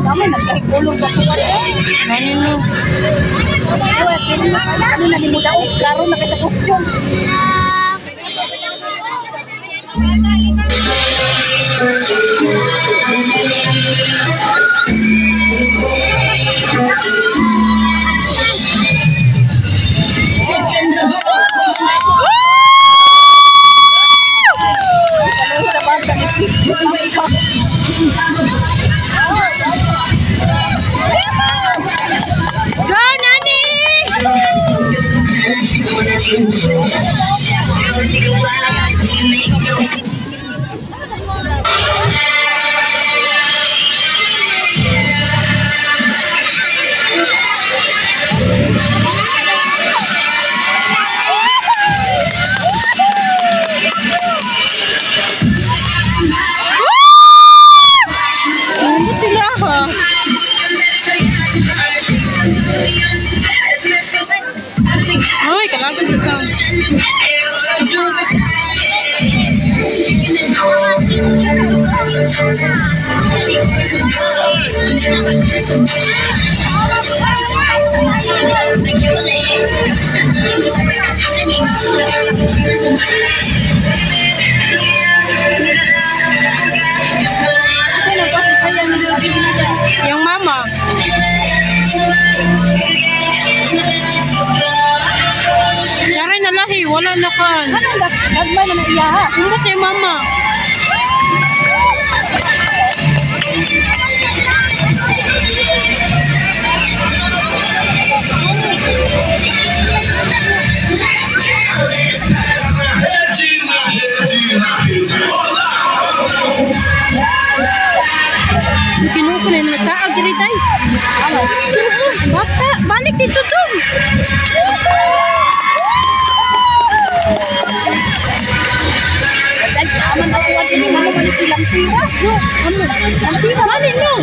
Kami nagkaigulong sa tuwan. Kanino? Kami nalimuda o klaro na sa costume. Ay, kalaban sa sound. Yung mama. Sari na lahi, wala na kan. Nagmay na iya. Hindi si mama. Kinukunin mo sa agritay. Bata, balik dito to. Aman ako at ini mana balik silang pira. Aman, ang pira mana no?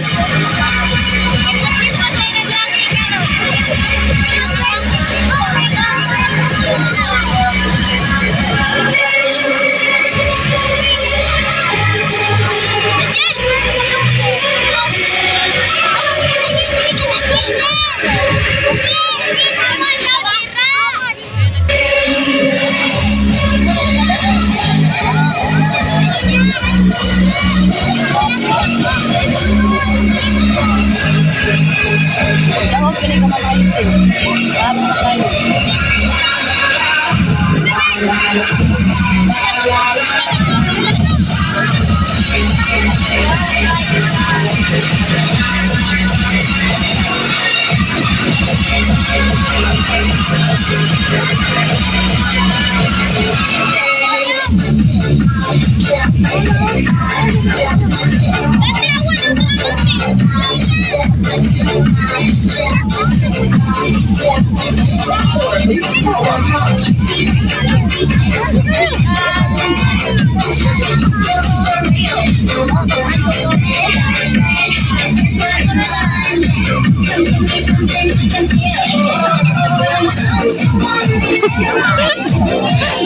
Jangan kini kamu malaysia. Kamu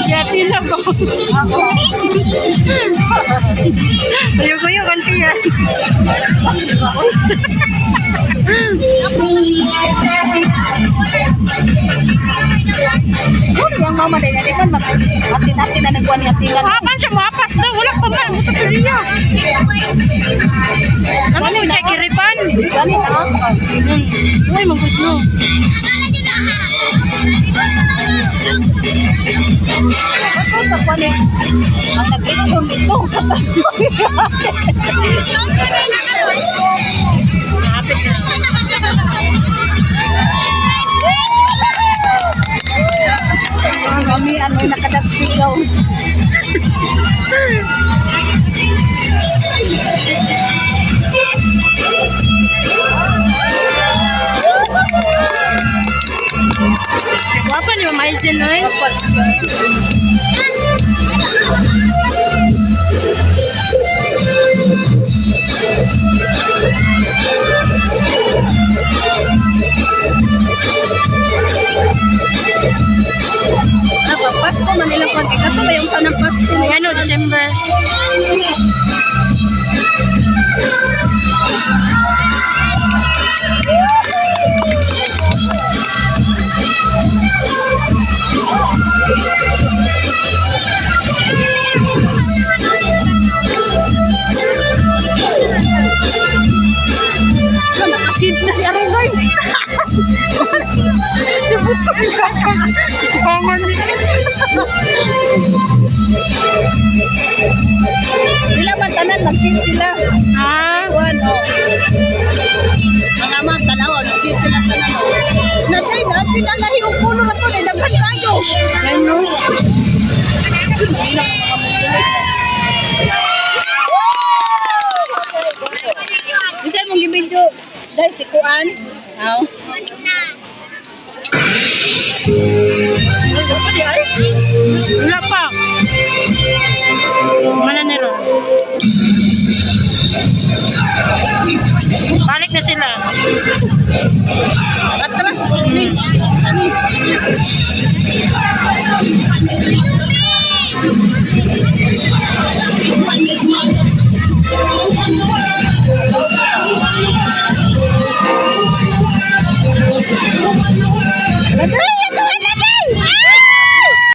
Jati na ko. Ayaw kan siya. yang mama dari adik kan hati-hati na nagkuhan ni atingan. Apan siya mapas daw. Wala pa man. Ito pa siya. Ano mo siya kiripan? Gani na ako. Uy, magus no. Ako sa kuhan ni ang nag-ikon dito. Kami ano nakadagsigaw. Guapa ni Mama Aizen, no? pa ng Pasko. Ano, December. Nakasid na si Arugoy. Pangan. Sila man tanan, mag-shit sila. Ah, Ano? Mga mga tanaw, mag-shit sila tanan. Natay, natin na lahi ang puno na to, nilaghan kayo. ano? Bisa mong gibidyo. Dahil si Kuan. Aw. Wala pa. Mana nero? Balik na sila. Atras. Ni. Sani.